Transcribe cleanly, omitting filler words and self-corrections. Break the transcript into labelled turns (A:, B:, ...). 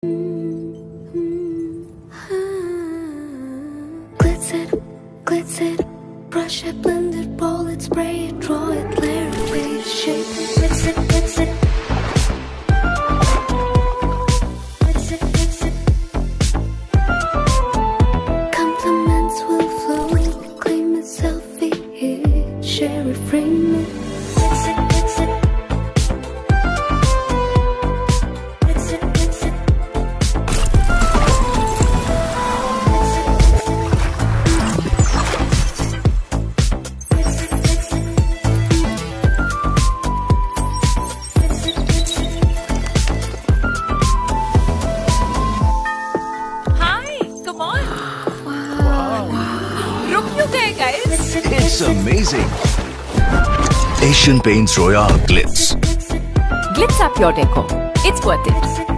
A: Glitz it, glitz it, brush it, blend it, roll it, spray it, draw it, layer it, fade it, shape it, mix it, mix it. Mix it, mix it. Compliments will flow, claim it, selfie it, share it, frame it. Mix it, mix it. Mix it, mix it.
B: रुक क्यों गए guys?
C: It's amazing. Asian Paints Royale Glitz.
B: Glitz up your decor. It's worth it.